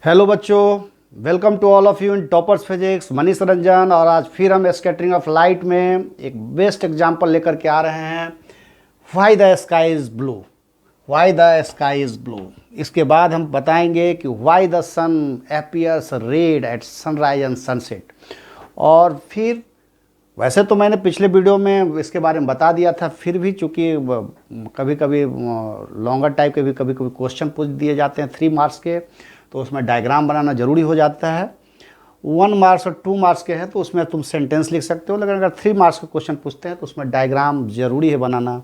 Hello बच्चों, welcome to all of you in toppers physics. Manish Ranjan. और आज फिर हम स्कैटरिंग ऑफ लाइट में एक बेस्ट एग्जांपल लेकर के आ रहे हैं। Why the sky is blue, why the sky is blue. इसके बाद हम बताएंगे कि why the sun appears red at sunrise and sunset. और फिर वैसे तो मैंने पिछले वीडियो में इसके बारे में बता दिया था, फिर भी चूँकि कभी कभी लॉन्गर टाइप के भी कभी कभी क्वेश्चन पूछ दिए जाते हैं 3 मार्क्स के, तो उसमें डायग्राम बनाना ज़रूरी हो जाता है। 1 मार्क्स और 2 मार्क्स के हैं तो उसमें तुम सेंटेंस लिख सकते हो, लेकिन अगर 3 मार्क्स के क्वेश्चन पूछते हैं तो उसमें डायग्राम ज़रूरी है बनाना,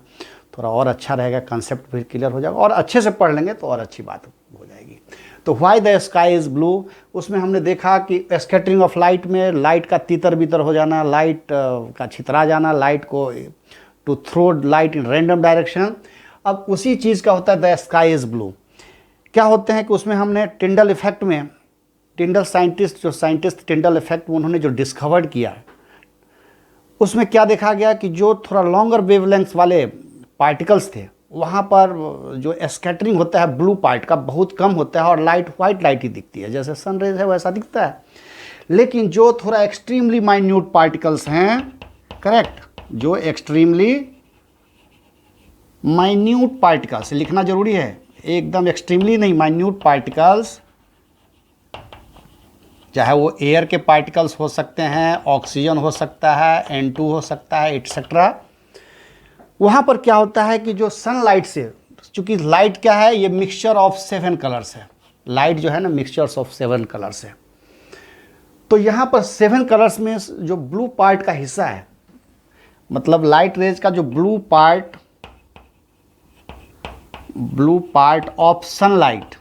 थोड़ा और अच्छा रहेगा, कंसेप्ट भी क्लियर हो जाएगा और अच्छे से पढ़ लेंगे तो और अच्छी बात हो जाएगी। तो why the sky is blue, उसमें हमने देखा कि स्कैटरिंग ऑफ लाइट में लाइट का तितर बितर हो जाना, लाइट का छितरा जाना, लाइट को to throw light in random direction. अब उसी चीज़ का होता है द स्काई इज़ ब्लू। क्या होते हैं कि उसमें हमने टिंडल इफेक्ट में, टिंडल साइंटिस्ट टिंडल इफेक्ट उन्होंने जो डिस्कवर्ड किया, उसमें क्या देखा गया कि जो थोड़ा लॉन्गर वेवलेंथ वाले पार्टिकल्स थे वहाँ पर जो स्कैटरिंग होता है ब्लू पार्ट का बहुत कम होता है और लाइट वाइट लाइट ही दिखती है, जैसे सनरेज है वैसा दिखता है। लेकिन जो थोड़ा एक्सट्रीमली माइन्यूट पार्टिकल्स हैं, करेक्ट, जो एक्सट्रीमली माइन्यूट पार्टिकल्स लिखना जरूरी है, एकदम एक्सट्रीमली नहीं, माइन्यूट पार्टिकल्स, चाहे वो एयर के पार्टिकल्स हो सकते हैं, ऑक्सीजन हो सकता है, N2 हो सकता है, एटसेट्रा। वहाँ पर क्या होता है कि जो सनलाइट से, चूंकि लाइट क्या है, ये मिक्सचर ऑफ 7 कलर्स है, लाइट जो है ना मिक्सचर्स ऑफ 7 कलर्स है। तो यहाँ पर 7 कलर्स में जो ब्लू पार्ट का हिस्सा है, मतलब लाइट रेज का जो ब्लू पार्ट ऑफ सनलाइट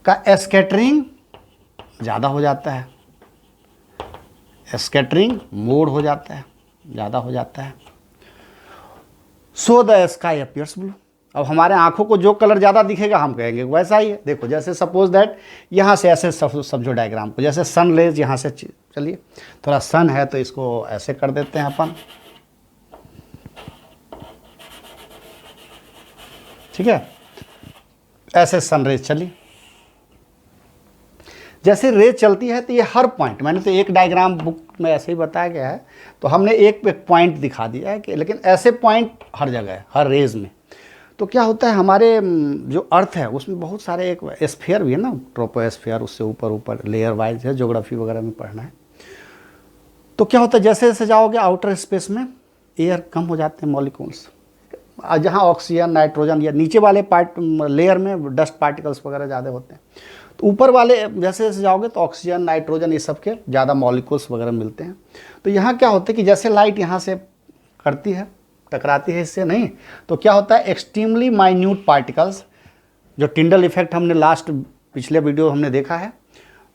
का स्कैटरिंग ज़्यादा हो जाता है, स्कैटरिंग मोड हो जाता है, ज़्यादा हो जाता है। सो द स्काई अपीयर्स ब्लू। अब हमारे आंखों को जो कलर ज़्यादा दिखेगा हम कहेंगे वैसा ही है। देखो जैसे सपोज दैट यहाँ से ऐसे समझो डायग्राम को, जैसे सन रेज यहाँ से, चलिए थोड़ा सन है तो इसको ऐसे कर देते हैं अपन, ठीक है, ऐसे सन रेज चली, जैसे रेज चलती है तो ये हर पॉइंट, मैंने तो एक डायग्राम बुक में ऐसे ही बताया गया है, तो हमने एक पॉइंट दिखा दिया है कि, लेकिन ऐसे पॉइंट हर जगह है, हर रेज में। तो क्या होता है, हमारे जो अर्थ है उसमें बहुत सारे एक स्फीयर भी है ना, ट्रोपोस्फीयर, उससे ऊपर ऊपर लेयर वाइज है, ज्योग्राफी वगैरह में पढ़ना है। तो क्या होता है, जैसे जैसे जाओगे आउटर स्पेस में एयर कम हो जाते हैं मॉलिक्यूल्स, जहाँ ऑक्सीजन, नाइट्रोजन या नीचे वाले पार्ट लेयर में डस्ट पार्टिकल्स वगैरह ज़्यादा होते हैं। तो ऊपर वाले जैसे जैसे जाओगे तो ऑक्सीजन, नाइट्रोजन, ये सब के ज़्यादा मॉलिक्यूल्स वगैरह मिलते हैं। तो यहाँ क्या होता है कि जैसे लाइट यहाँ से करती है, टकराती है इससे, नहीं तो क्या होता है, एक्सट्रीमली माइन्यूट पार्टिकल्स, जो टिंडल इफेक्ट हमने लास्ट पिछले वीडियो हमने देखा है,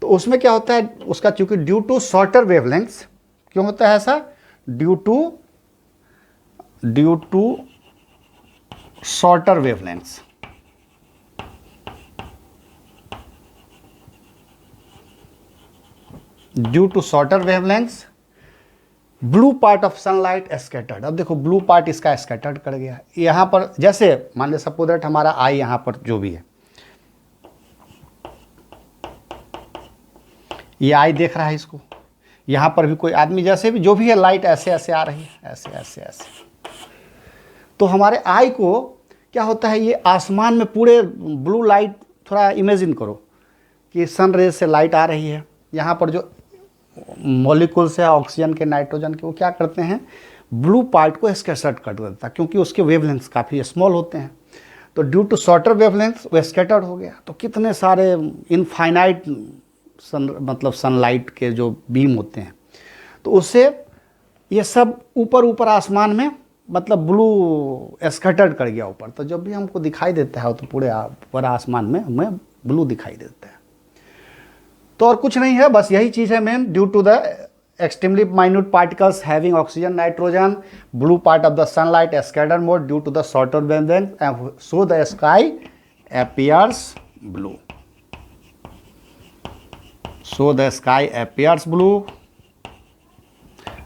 तो उसमें क्या होता है, उसका चूँकि ड्यू टू शॉर्टर वेवलेंथ्स, क्यों होता है ऐसा, due to shorter wavelengths, due to shorter wavelengths blue part of sunlight scattered. अब देखो ब्लू पार्ट इसका स्कैटर्ड कर गया यहाँ पर, जैसे मान लो सपोज दैट हमारा आई यहाँ पर जो भी है, ये आई देख रहा है इसको, यहाँ पर भी कोई आदमी, जैसे भी जो भी है, लाइट ऐसे ऐसे आ रही है, ऐसे ऐसे ऐसे, तो हमारे आई को क्या होता है, ये आसमान में पूरे ब्लू लाइट, थोड़ा इमेजिन करो कि सन रेज से लाइट आ रही है, यहाँ पर जो मॉलिक्यूल्स है ऑक्सीजन के, नाइट्रोजन के, वो क्या करते हैं, ब्लू पार्ट को स्कैटर्ड कर देता है, क्योंकि उसके वेवलेंथ्स काफ़ी स्मॉल होते हैं। तो ड्यू टू शॉर्टर वेवलेंथ्स वो स्कैटर्ड हो गया। तो कितने सारे इनफाइनाइट मतलब सनलाइट के जो बीम होते हैं, तो उससे ये सब ऊपर ऊपर आसमान में, मतलब ब्लू स्कैटर्ड कर गया ऊपर। तो जब भी हमको दिखाई देता है तो पूरे आसमान में हमें ब्लू दिखाई देता है। तो और कुछ नहीं है, बस यही चीज़ है main, due to the extremely minute particles having oxygen, nitrogen, blue part of the sunlight scattered more due to the shorter wavelength and so the sky appears blue, so the sky appears blue.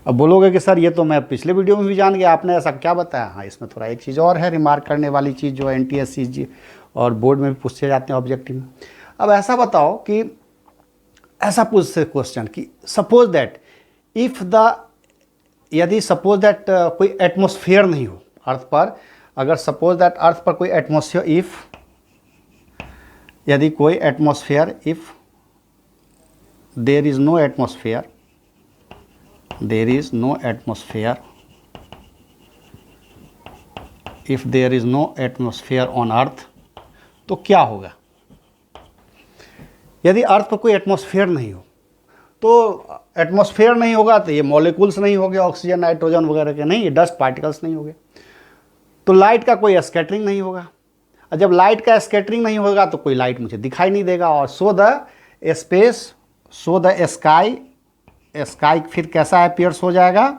अब बोलोगे कि sir ये तो मैं पिछले video में भी जान गया, आपने ऐसा क्या बताया। हाँ, इसमें थोड़ा एक चीज़ और है रिमार्क करने वाली चीज़, जो NTSC जी और बोर्ड में भी पूछे जाते हैं ऑब्जेक्टिव में। अब ऐसा बताओ कि ऐसा पूछते क्वेश्चन कि सपोज दैट इफ़ द, यदि सपोज दैट कोई एटमॉस्फेयर नहीं हो अर्थ पर, अगर सपोज दैट अर्थ पर कोई एटमॉस्फेयर, इफ़ यदि कोई atmosphere, if there is no atmosphere, there is no atmosphere, if there is no atmosphere on earth, तो क्या होगा। यदि अर्थ पर कोई एटमॉस्फेयर नहीं हो, तो एटमॉस्फेयर नहीं होगा तो ये मॉलिक्यूल्स नहीं होंगे, ऑक्सीजन नाइट्रोजन वगैरह के नहीं, ये डस्ट पार्टिकल्स नहीं होंगे, तो लाइट का कोई स्कैटरिंग नहीं होगा। और जब लाइट का स्कैटरिंग नहीं होगा तो कोई लाइट मुझे दिखाई नहीं देगा। और so the space, so the sky, sky फिर कैसा अपीयर्स हो जाएगा,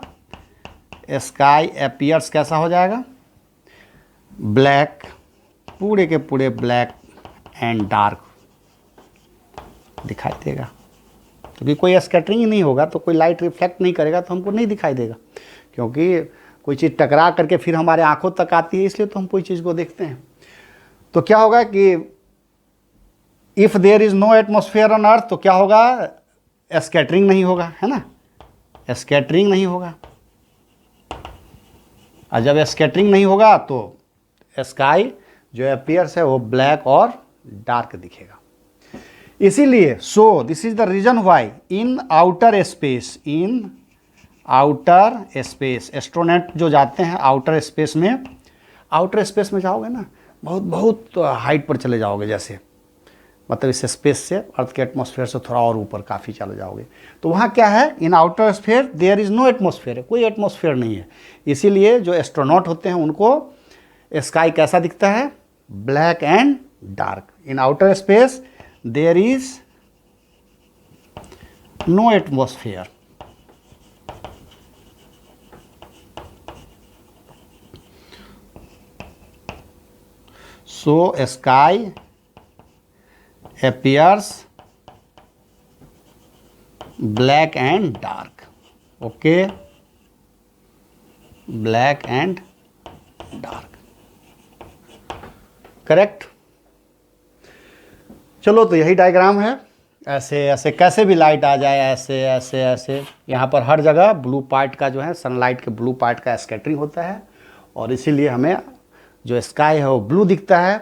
स्काई अपीयर्स कैसा हो जाएगा, ब्लैक, पूरे के पूरे ब्लैक एंड डार्क दिखाई देगा, क्योंकि कोई स्कैटरिंग ही नहीं होगा तो कोई लाइट रिफ्लेक्ट नहीं करेगा तो हमको नहीं दिखाई देगा, क्योंकि कोई चीज़ टकरा करके फिर हमारे आंखों तक आती है, इसलिए तो हम कोई चीज़ को देखते हैं। तो क्या होगा कि if there is no atmosphere on earth, तो क्या होगा, स्कैटरिंग नहीं होगा, है ना, स्कैटरिंग नहीं होगा। और जब स्कैटरिंग नहीं होगा तो स्काई जो अपीयर्स है वो ब्लैक और डार्क दिखेगा। इसीलिए so this is the reason why in outer space, in outer space, astronaut जो जाते हैं आउटर स्पेस में, आउटर स्पेस में जाओगे ना, बहुत बहुत हाइट पर चले जाओगे, जैसे मतलब इस स्पेस से, अर्थ के एटमॉस्फेयर से थोड़ा और ऊपर काफ़ी चले जाओगे, तो वहाँ क्या है, in outer sphere there is no atmosphere है, कोई एटमॉस्फेयर नहीं है। इसीलिए जो एस्ट्रोनॉट होते हैं उनको स्काई कैसा दिखता है, black and dark. In outer space there is no atmosphere, so sky appears black and dark, okay, black and dark, correct. चलो, तो यही डायग्राम है। ऐसे ऐसे कैसे भी लाइट आ जाए, ऐसे ऐसे ऐसे, यहाँ पर हर जगह ब्लू पार्ट का जो है, सनलाइट के ब्लू पार्ट का स्कैटरिंग होता है, और इसीलिए हमें जो स्काई है वो ब्लू दिखता है।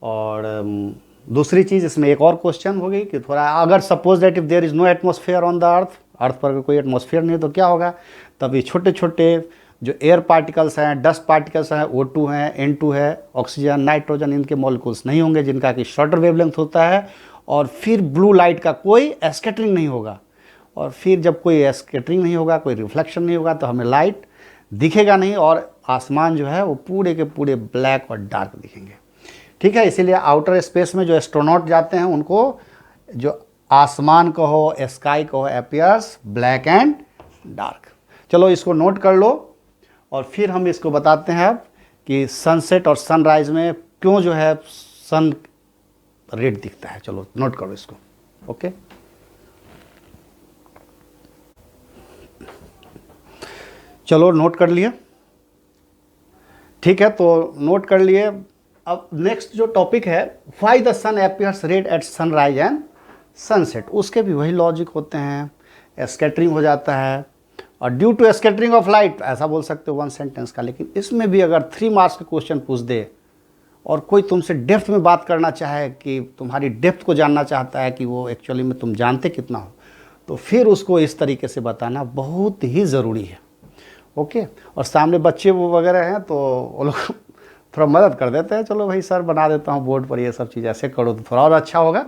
और दूसरी चीज़ इसमें एक और क्वेश्चन होगी कि थोड़ा, अगर suppose that if there is no atmosphere on the earth, earth पर कोई एटमॉस्फेयर नहीं है तो क्या होगा, तब ये छोटे छोटे जो एयर पार्टिकल्स हैं, डस्ट पार्टिकल्स हैं, O2 हैं, N2 है, ऑक्सीजन नाइट्रोजन, इनके मॉलिक्यूल्स नहीं होंगे, जिनका कि शॉर्टर वेवलेंथ होता है, और फिर ब्लू लाइट का कोई स्कैटरिंग नहीं होगा। और फिर जब कोई स्कैटरिंग नहीं होगा, कोई रिफ्लेक्शन नहीं होगा, तो हमें लाइट दिखेगा नहीं, और आसमान जो है वो पूरे के पूरे ब्लैक और डार्क दिखेंगे। ठीक है, इसीलिए आउटर स्पेस में जो एस्ट्रोनॉट जाते हैं उनको जो आसमान कहो, स्काई कहो, अपीयर्स ब्लैक एंड डार्क। चलो, इसको नोट कर लो, और फिर हम इसको बताते हैं अब कि सनसेट और सनराइज में क्यों जो है सन रेड दिखता है। चलो नोट करो इसको, ओके। चलो, नोट कर लिए, ठीक है, तो नोट कर लिए। अब नेक्स्ट जो टॉपिक है, why the sun appears red at sunrise and sunset, उसके भी वही लॉजिक होते हैं, स्कैटरिंग हो जाता है, और due to scattering of light, ऐसा बोल सकते हो वन सेंटेंस का। लेकिन इसमें भी अगर 3 मार्क्स का क्वेश्चन पूछ दे और कोई तुमसे डेप्थ में बात करना चाहे, कि तुम्हारी डेप्थ को जानना चाहता है कि वो एक्चुअली में तुम जानते कितना हो, तो फिर उसको इस तरीके से बताना बहुत ही ज़रूरी है, ओके। और सामने बच्चे वो वगैरह हैं तो वो लोग थोड़ा मदद कर देते हैं, चलो भाई सर बना देता हूँ बोर्ड पर, ये सब चीज़ ऐसे करो तो थोड़ा और अच्छा होगा।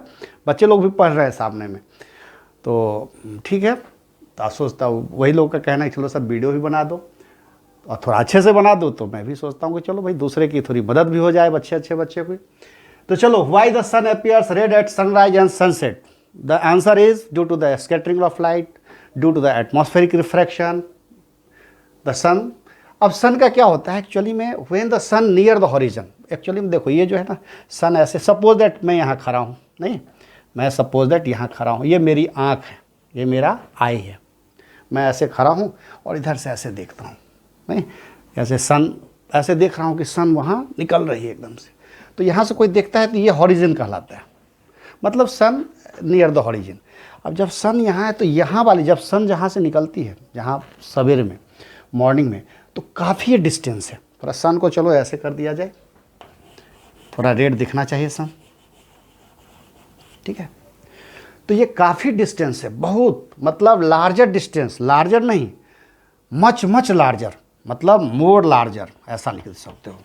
बच्चे लोग भी पढ़ रहे हैं सामने में, तो ठीक है। तो आप सोचता हूँ, वही लोग का कहना है चलो सर वीडियो भी बना दो और थोड़ा अच्छे से बना दो, तो मैं भी सोचता हूँ कि चलो भाई दूसरे की थोड़ी मदद भी हो जाए, अच्छे बच्चे को। तो चलो, why the sun appears red at sunrise and sunset, the answer is due to the scattering of light, due to the atmospheric refraction the sun. अब सन का क्या होता है एक्चुअली में, when the sun near the horizon, actually में देखो ये जो है ना सन ऐसे, सपोज दैट मैं यहाँ खड़ा हूँ, नहीं मैं सपोज दैट यहाँ खड़ा हूँ, ये मेरी आँख है, ये मेरा आई है, मैं ऐसे खड़ा हूँ और इधर से ऐसे देखता हूँ, नहीं ऐसे सन ऐसे देख रहा हूँ कि सन वहाँ निकल रही है एकदम से, तो यहाँ से कोई देखता है तो ये हॉरिजन कहलाता है, मतलब सन नियर द हॉरिजन। अब जब सन यहाँ है तो यहाँ वाली जब सन जहाँ से निकलती है, जहाँ सवेरे में मॉर्निंग में, तो काफ़ी डिस्टेंस है। थोड़ा सन को चलो ऐसे कर दिया जाए, थोड़ा रेड दिखना चाहिए सन, ठीक है। तो ये काफ़ी डिस्टेंस है, बहुत, मतलब लार्जर डिस्टेंस, लार्जर नहीं मच मच लार्जर, मतलब मोर लार्जर ऐसा लिख सकते हो।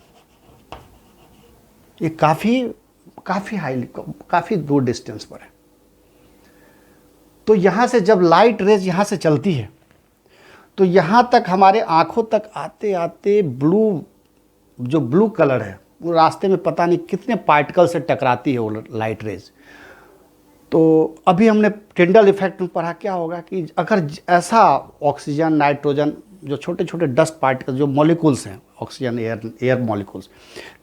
ये काफ़ी हाई, काफ़ी दूर डिस्टेंस पर है। तो यहाँ से जब लाइट रेज यहाँ से चलती है तो यहाँ तक हमारे आँखों तक आते आते जो ब्लू कलर है वो रास्ते में पता नहीं कितने पार्टिकल से टकराती है वो लाइट रेज। तो अभी हमने टिंडल इफेक्ट में पढ़ा क्या होगा कि अगर ऐसा ऑक्सीजन, नाइट्रोजन, जो छोटे छोटे डस्ट पार्टिकल जो मॉलिक्यूल्स हैं, ऑक्सीजन एयर मॉलिक्यूल्स,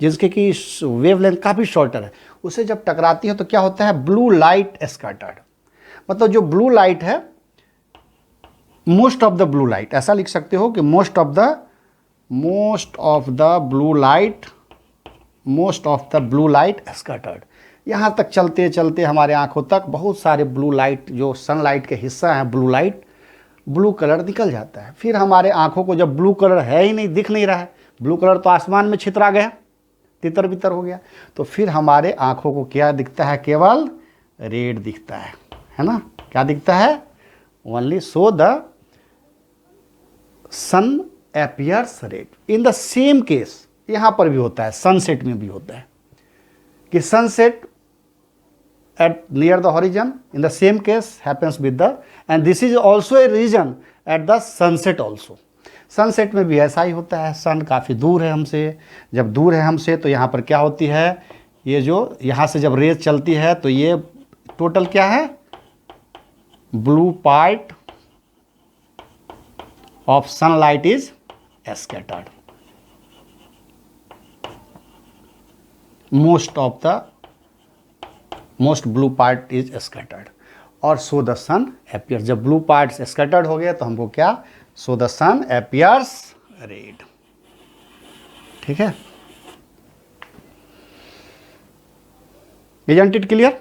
जिसके कि वेवलेंथ काफ़ी शॉर्टर है, उसे जब टकराती है तो क्या होता है, ब्लू लाइट स्कैटर्ड। मतलब जो ब्लू लाइट है, most of the blue light, ऐसा लिख सकते हो कि most of the blue light scattered. यहाँ तक चलते चलते हमारे आंखों तक बहुत सारे ब्लू लाइट, जो सनलाइट के हिस्सा हैं ब्लू लाइट, ब्लू कलर निकल जाता है। फिर हमारे आंखों को जब ब्लू कलर है ही नहीं, दिख नहीं रहा है, ब्लू कलर तो आसमान में छितरा गया, तितर बितर हो गया, तो फिर हमारे आंखों को क्या दिखता है, केवल रेड दिखता है ना। क्या दिखता है, only so the sun appears red. In the same case यहाँ पर भी होता है, सनसेट में भी होता है कि sunset at near the horizon, in the same case happens with the, and this is also a region at the sunset also। Sunset में भी ऐसा ही होता है, सन काफ़ी दूर है हमसे, जब दूर है हमसे तो यहाँ पर क्या होती है, ये जो यहाँ से जब रेज चलती है तो ये टोटल क्या है, blue part of sunlight is scattered, most blue part is scattered, और सो द सन एपियर्स। जब ब्लू पार्ट स्कैटर्ड हो गया तो हमको क्या, so the sun appears red, ठीक है। Isn't it clear?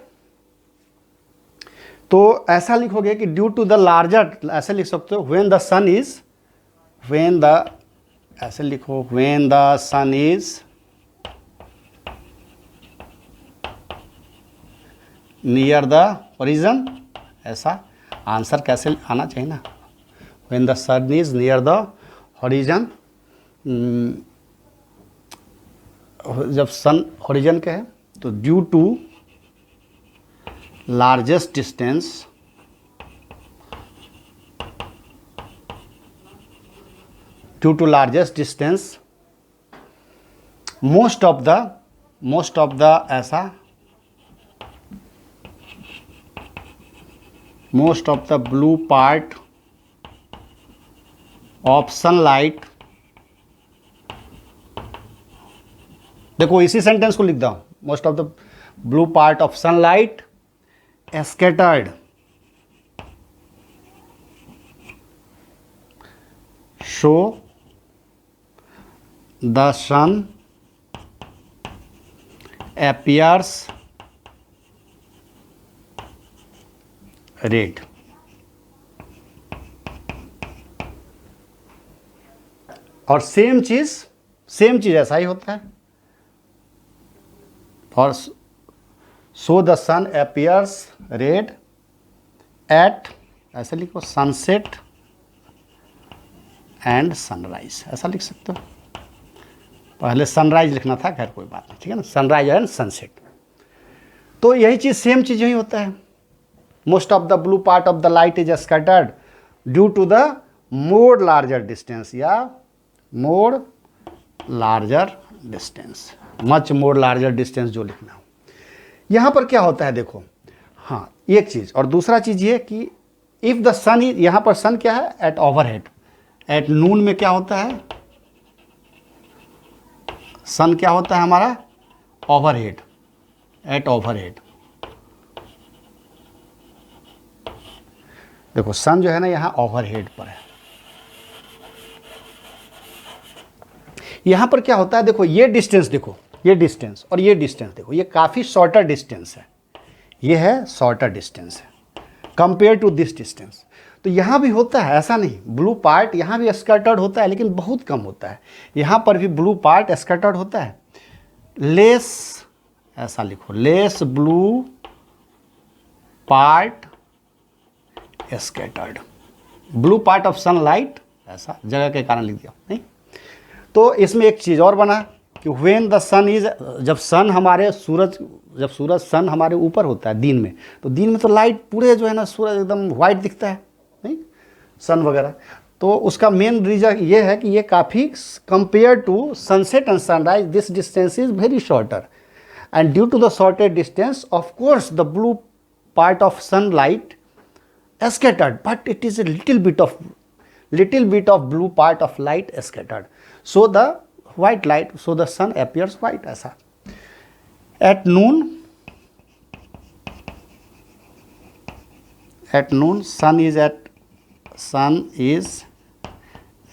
तो ऐसा लिखोगे कि ड्यू टू द लार्जर, ऐसे लिख सकते हो, ऐसे लिखो, when the sun is near the horizon, ऐसा आंसर कैसे आना चाहिए ना, when the sun is near the horizon, जब सन होरिजन के है तो due to largest distance, most of the ऐसा, most of the blue part of sunlight, देखो इसी सेंटेंस को लिख दो, most of the blue part of sunlight scattered so the sun appears red. और सेम चीज ऐसा ही होता है, और so the sun appears red at, ऐसे लिखो, सनसेट एंड सनराइज, ऐसा लिख सकते हो। पहले सनराइज लिखना था, खैर कोई बात नहीं, ठीक है ना, सनराइज एंड सनसेट। तो यही चीज, सेम चीज यही होता है, most of the blue part of the light is scattered due to the more larger distance, या more larger distance, much more larger distance जो लिखना हो। यहाँ पर क्या होता है देखो, हाँ एक चीज़, और दूसरा चीज़ ये कि इफ़ द सन, यहाँ पर सन क्या है, एट ओवरहेड, एट नून में क्या होता है, सन क्या होता है हमारा, ओवरहेड, एट ओवरहेड। देखो सन जो है ना यहाँ ओवरहेड पर है। यहाँ पर क्या होता है, देखो ये डिस्टेंस, देखो ये डिस्टेंस और ये डिस्टेंस, देखो ये काफ़ी शॉर्टर डिस्टेंस है, ये है शॉर्टर डिस्टेंस है कंपेयर टू दिस डिस्टेंस। तो यहाँ भी होता है, ऐसा नहीं, ब्लू पार्ट यहाँ भी स्कैटर्ड होता है लेकिन बहुत कम होता है। यहाँ पर भी ब्लू पार्ट स्कैटर्ड होता है, लेस, ऐसा लिखो, less blue part scattered, blue part of sunlight, ऐसा जगह के कारण लिख दिया नहीं। तो इसमें एक चीज़ और बना कि व्हेन द सन इज, जब सन हमारे जब सूरज सन हमारे ऊपर होता है दिन में, तो दिन में तो लाइट पूरे जो है ना सूरज एकदम वाइट दिखता है नहीं, सन वगैरह। तो उसका मेन रीज़न ये है कि ये काफ़ी compare to sunset and sunrise this distance is very shorter, and due to the shorter distance of course the blue part of sunlight scattered, but it is a little bit of blue part of light scattered, so the white light, so the sun appears white. ऐसा at noon sun is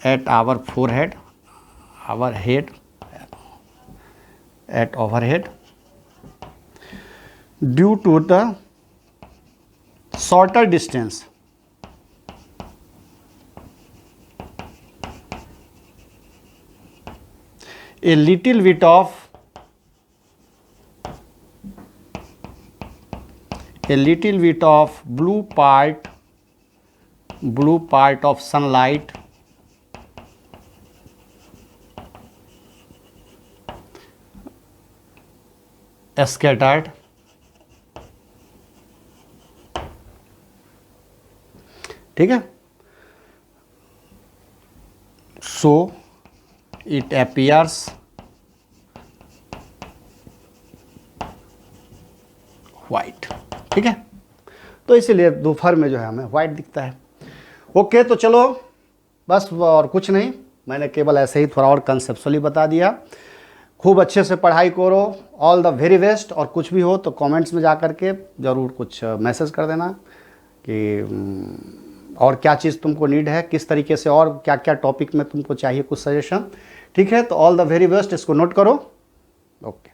at our forehead, our head, at overhead, due to the shorter distance, a little bit of blue part of sunlight scattered, ठीक है, so it appears white, ठीक है। तो इसीलिए दोपहर में जो है हमें वाइट दिखता है। ओके, तो चलो बस और कुछ नहीं, मैंने केवल ऐसे ही थोड़ा और कंसेप्चुअली बता दिया। खूब अच्छे से पढ़ाई करो, ऑल द वेरी बेस्ट। और कुछ भी हो तो कमेंट्स में जा कर के ज़रूर कुछ मैसेज कर देना कि और क्या चीज़ तुमको नीड है, किस तरीके से और क्या क्या टॉपिक में तुमको चाहिए कुछ सजेशन, ठीक है। तो ऑल द वेरी बेस्ट, इसको नोट करो। ओके।